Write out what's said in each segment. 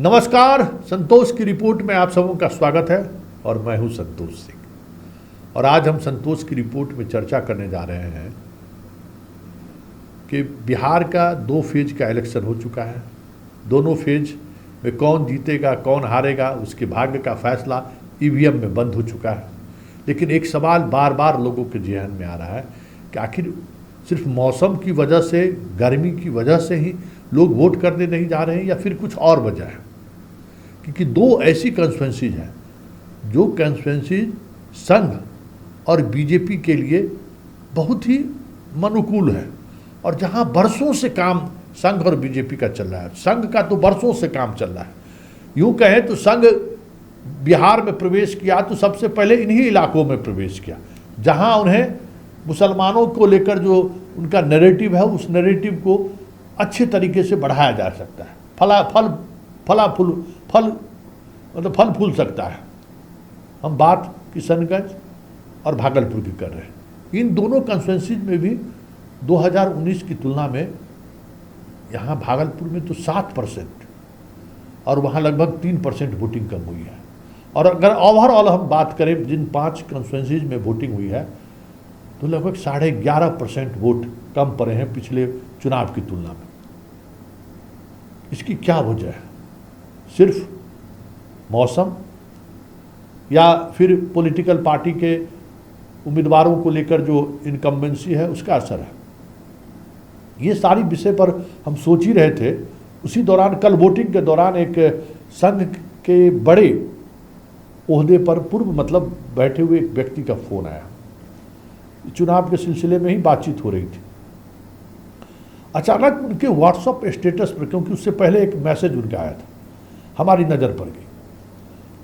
नमस्कार, संतोष की रिपोर्ट में आप सबों का स्वागत है और मैं हूं संतोष सिंह। और आज हम संतोष की रिपोर्ट में चर्चा करने जा रहे हैं कि बिहार का 2 फेज का इलेक्शन हो चुका है। दोनों फेज में कौन जीतेगा कौन हारेगा उसके भाग्य का फैसला ईवीएम में बंद हो चुका है। लेकिन एक सवाल बार बार लोगों के जहन में आ रहा है कि आखिर सिर्फ मौसम की वजह से, गर्मी की वजह से ही लोग वोट करने नहीं जा रहे हैं या फिर कुछ और वजह है। क्योंकि 2 ऐसी कॉन्स्टिट्यूएंसीज हैं जो कॉन्स्टिट्यूएंसीज संघ और बीजेपी के लिए बहुत ही अनुकूल है और जहां बरसों से काम संघ और बीजेपी का चल रहा है। संघ का तो बरसों से काम चल रहा है। यूं कहें तो संघ बिहार में प्रवेश किया तो सबसे पहले इन्हीं इलाकों में प्रवेश किया जहां उन्हें मुसलमानों को लेकर जो उनका नैरेटिव है उस नैरेटिव को अच्छे तरीके से बढ़ाया जा सकता है। फल फूल सकता है। हम बात किशनगंज और भागलपुर की कर रहे हैं। इन दोनों कॉन्स्टिट्यूएंसीज में भी 2019 की तुलना में यहाँ भागलपुर में तो 7% और वहाँ लगभग 3% वोटिंग कम हुई है। और अगर ओवरऑल हम बात करें जिन 5 कॉन्स्टिट्यूएंसीज में वोटिंग हुई है तो लगभग 11.5% वोट कम पड़े हैं पिछले चुनाव की तुलना में। इसकी क्या वजह है? सिर्फ मौसम या फिर पॉलिटिकल पार्टी के उम्मीदवारों को लेकर जो इनकम्बेंसी है उसका असर है? ये सारी विषय पर हम सोच ही रहे थे। उसी दौरान कल वोटिंग के दौरान एक संघ के बड़े ओहदे पर पूर्व मतलब बैठे हुए एक व्यक्ति का फोन आया। चुनाव के सिलसिले में ही बातचीत हो रही थी। अचानक उनके व्हाट्सएप स्टेटस पर, क्योंकि उससे पहले एक मैसेज उनका आया था, हमारी नज़र पड़ गई।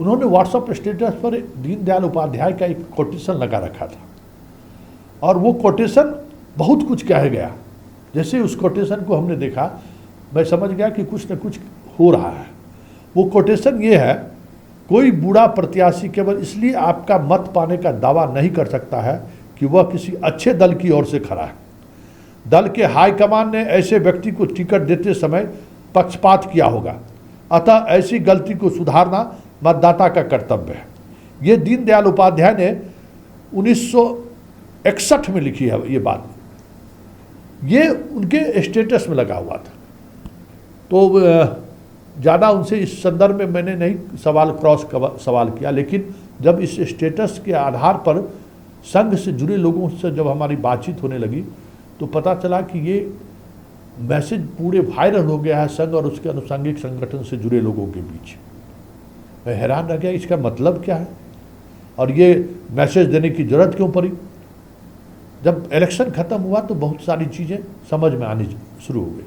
उन्होंने व्हाट्सएप स्टेटस पर दीनदयाल उपाध्याय का एक कोटेशन लगा रखा था और वो कोटेशन बहुत कुछ कह गया। जैसे उस कोटेशन को हमने देखा मैं समझ गया कि कुछ न कुछ हो रहा है। वो कोटेशन ये है, कोई बूढ़ा प्रत्याशी केवल इसलिए आपका मत पाने का दावा नहीं कर सकता है कि वह किसी अच्छे दल की ओर से खड़ा है। दल के हाईकमान ने ऐसे व्यक्ति को टिकट देते समय पक्षपात किया होगा, अतः ऐसी गलती को सुधारना मतदाता का कर्तव्य है। ये दीनदयाल उपाध्याय ने 1961 में लिखी है ये बात। ये उनके स्टेटस में लगा हुआ था। तो ज़्यादा उनसे इस संदर्भ में मैंने नहीं सवाल किया, लेकिन जब इस स्टेटस के आधार पर संघ से जुड़े लोगों से जब हमारी बातचीत होने लगी तो पता चला कि ये मैसेज पूरे वायरल हो गया है संघ और उसके अनुषंगिक संगठन से जुड़े लोगों के बीच। मैं हैरान रह गया, इसका मतलब क्या है और ये मैसेज देने की जरूरत क्यों पड़ी? जब इलेक्शन खत्म हुआ तो बहुत सारी चीज़ें समझ में आनी शुरू हो गई।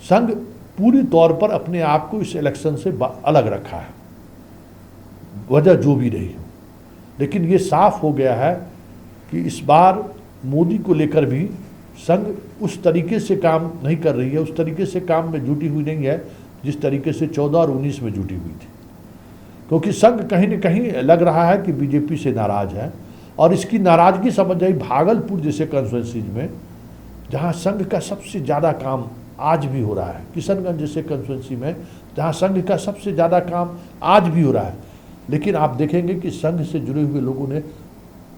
संघ पूरी तौर पर अपने आप को इस इलेक्शन से अलग रखा है, वजह जो भी रही हो। लेकिन ये साफ हो गया है कि इस बार मोदी को लेकर भी संघ उस तरीके से काम नहीं कर रही है, उस तरीके से काम में जुटी हुई नहीं है जिस तरीके से 14 और 19 में जुटी हुई थी। क्योंकि संघ कहीं न कहीं लग रहा है कि बीजेपी से नाराज है और इसकी नाराजगी समझ आई भागलपुर जैसे कॉन्स्टिट्यूएंसीज में जहां संघ का सबसे ज़्यादा काम आज भी हो रहा है, किशनगंज जैसे कॉन्स्टिट्यूएंसी में जहां संघ का सबसे ज़्यादा काम आज भी हो रहा है। लेकिन आप देखेंगे कि संघ से जुड़े हुए लोगों ने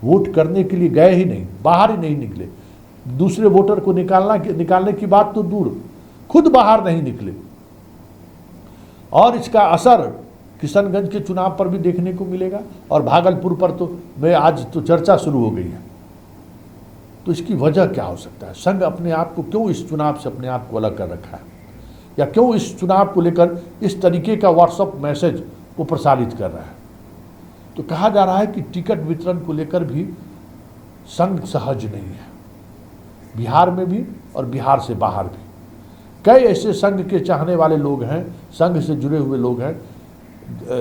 वोट करने के लिए गए ही नहीं, बाहर ही नहीं निकले। दूसरे वोटर को निकालने की बात तो दूर, खुद बाहर नहीं निकले। और इसका असर किशनगंज के चुनाव पर भी देखने को मिलेगा और भागलपुर पर तो आज तो चर्चा शुरू हो गई है। तो इसकी वजह क्या हो सकता है? संघ अपने आप को क्यों इस चुनाव से अपने आप को अलग कर रखा है या क्यों इस चुनाव को लेकर इस तरीके का व्हाट्सएप मैसेज को प्रसारित कर रहा है? तो कहा जा रहा है कि टिकट वितरण को लेकर भी संघ सहज नहीं है, बिहार में भी और बिहार से बाहर भी। कई ऐसे संघ के चाहने वाले लोग हैं, संघ से जुड़े हुए लोग हैं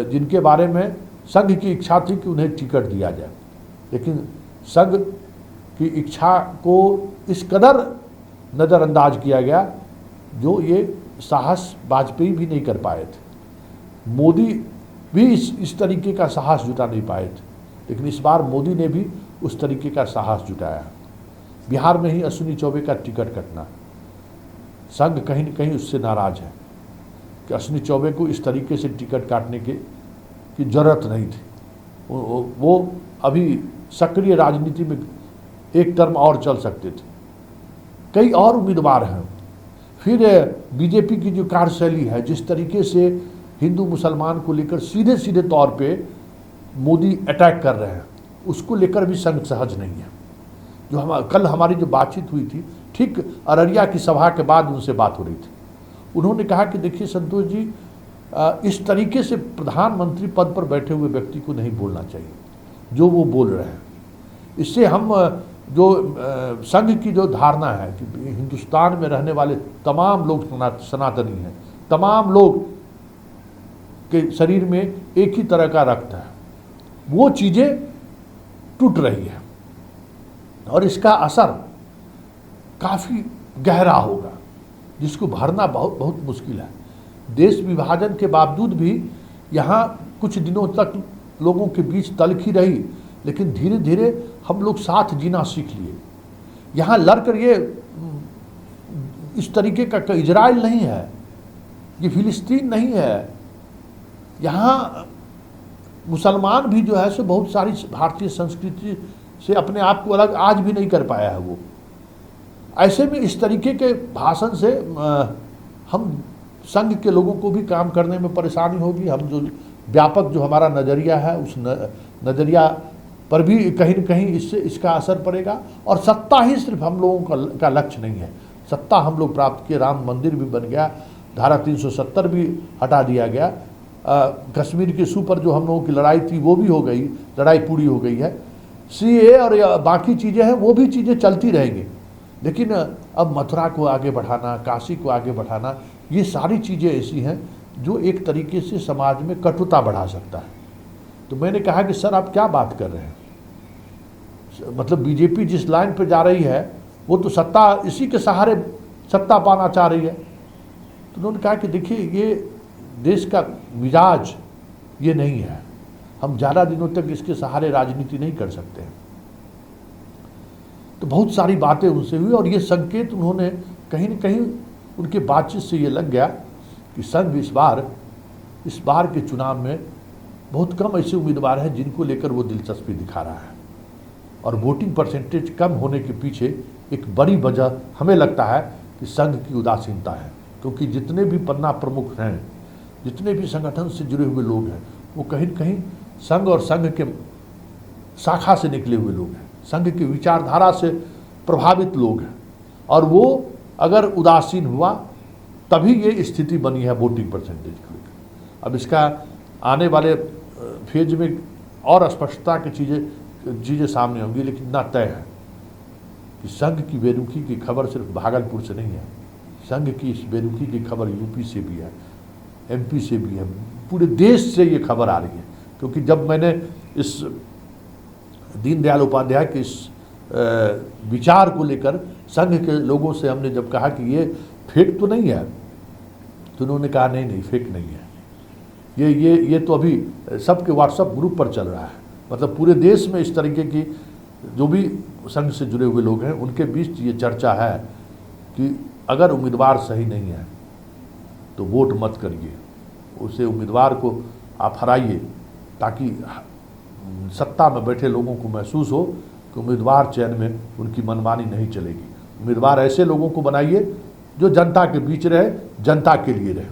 जिनके बारे में संघ की इच्छा थी कि उन्हें टिकट दिया जाए, लेकिन संघ की इच्छा को इस कदर नज़रअंदाज किया गया जो ये साहस वाजपेयी भी नहीं कर पाए थे, मोदी भी इस तरीके का साहस जुटा नहीं पाए थे। लेकिन इस बार मोदी ने भी उस तरीके का साहस जुटाया। बिहार में ही अश्विनी चौबे का टिकट कटना, संघ कहीं न कहीं उससे नाराज है। कि अश्विनी चौबे को इस तरीके से टिकट काटने की जरूरत नहीं थी। वो अभी सक्रिय राजनीति में एक टर्म और चल सकते थे। कई और उम्मीदवार हैं। फिर बीजेपी की जो कार्यशैली है, जिस तरीके से हिंदू मुसलमान को लेकर सीधे सीधे तौर पे मोदी अटैक कर रहे हैं, उसको लेकर भी संघ सहज नहीं है। जो कल हमारी जो बातचीत हुई थी, ठीक अररिया की सभा के बाद उनसे बात हो रही थी। उन्होंने कहा कि देखिए संतोष जी, इस तरीके से प्रधानमंत्री पद पर बैठे हुए व्यक्ति को नहीं बोलना चाहिए जो वो बोल रहे हैं। इससे हम जो संघ की जो धारणा है कि हिंदुस्तान में रहने वाले तमाम लोग सनातनी हैं, तमाम लोग के शरीर में एक ही तरह का रक्त है, वो चीज़ें टूट रही है और इसका असर काफ़ी गहरा होगा, जिसको भरना बहुत बहुत मुश्किल है। देश विभाजन के बावजूद भी यहाँ कुछ दिनों तक लोगों के बीच तलखी रही, लेकिन धीरे धीरे हम लोग साथ जीना सीख लिए। यहाँ लड़कर ये इस तरीके का इजराइल नहीं है, ये फिलिस्तीन नहीं है। यहाँ मुसलमान भी जो है सो बहुत सारी भारतीय संस्कृति से अपने आप को अलग आज भी नहीं कर पाया है वो। ऐसे में इस तरीके के भाषण से हम संघ के लोगों को भी काम करने में परेशानी होगी। हम जो व्यापक जो हमारा नज़रिया है, उस नज़रिया पर भी कहीं न कहीं इससे इसका असर पड़ेगा। और सत्ता ही सिर्फ हम लोगों का लक्ष्य नहीं है। सत्ता हम लोग प्राप्त किए, राम मंदिर भी बन गया, धारा 370 भी हटा दिया गया, कश्मीर के इशू पर जो हम लोगों की लड़ाई थी वो भी हो गई, लड़ाई पूरी हो गई है। CAA और बाकी चीज़ें हैं, वो भी चीज़ें चलती रहेंगी। लेकिन अब मथुरा को आगे बढ़ाना, काशी को आगे बढ़ाना, ये सारी चीज़ें ऐसी हैं जो एक तरीके से समाज में कटुता बढ़ा सकता है। तो मैंने कहा कि सर आप क्या बात कर रहे हैं, मतलब बीजेपी जिस लाइन पर जा रही है वो तो सत्ता, इसी के सहारे सत्ता पाना चाह रही है। तो उन्होंने कहा कि देखिए ये देश का मिजाज ये नहीं है, हम ज़्यादा दिनों तक इसके सहारे राजनीति नहीं कर सकते हैं। तो बहुत सारी बातें उनसे हुई और ये संकेत उन्होंने कहीं न कहीं उनके बातचीत से ये लग गया कि संघ इस बार के चुनाव में बहुत कम ऐसे उम्मीदवार हैं जिनको लेकर वो दिलचस्पी दिखा रहा है। और वोटिंग परसेंटेज कम होने के पीछे एक बड़ी वजह हमें लगता है कि संघ की उदासीनता है, क्योंकि जितने भी पन्ना प्रमुख हैं, जितने भी संगठन से जुड़े हुए लोग हैं, वो कहीं न कहीं संघ और संघ के शाखा से निकले हुए लोग हैं, संघ की विचारधारा से प्रभावित लोग हैं। और वो अगर उदासीन हुआ तभी ये स्थिति बनी है वोटिंग परसेंटेज की। अब इसका आने वाले फेज में और स्पष्टता की चीज़ें सामने होंगी, लेकिन ना तय है कि संघ की बेरुखी की खबर सिर्फ भागलपुर से नहीं है। संघ की इस बेरुखी की खबर यूपी से भी है, MP से भी है, पूरे देश से ये खबर आ रही है। क्योंकि जब मैंने इस दीनदयाल उपाध्याय के इस विचार को लेकर संघ के लोगों से हमने जब कहा कि ये फेक तो नहीं है, तो उन्होंने कहा नहीं फेक नहीं है, ये तो अभी सबके व्हाट्सएप ग्रुप पर चल रहा है। मतलब पूरे देश में इस तरीके की जो भी संघ से जुड़े हुए लोग हैं उनके बीच ये चर्चा है कि अगर उम्मीदवार सही नहीं है तो वोट मत करिए, उसे उम्मीदवार को आप हराइए, ताकि सत्ता में बैठे लोगों को महसूस हो कि उम्मीदवार चयन में उनकी मनमानी नहीं चलेगी। उम्मीदवार ऐसे लोगों को बनाइए जो जनता के बीच रहे, जनता के लिए रहे।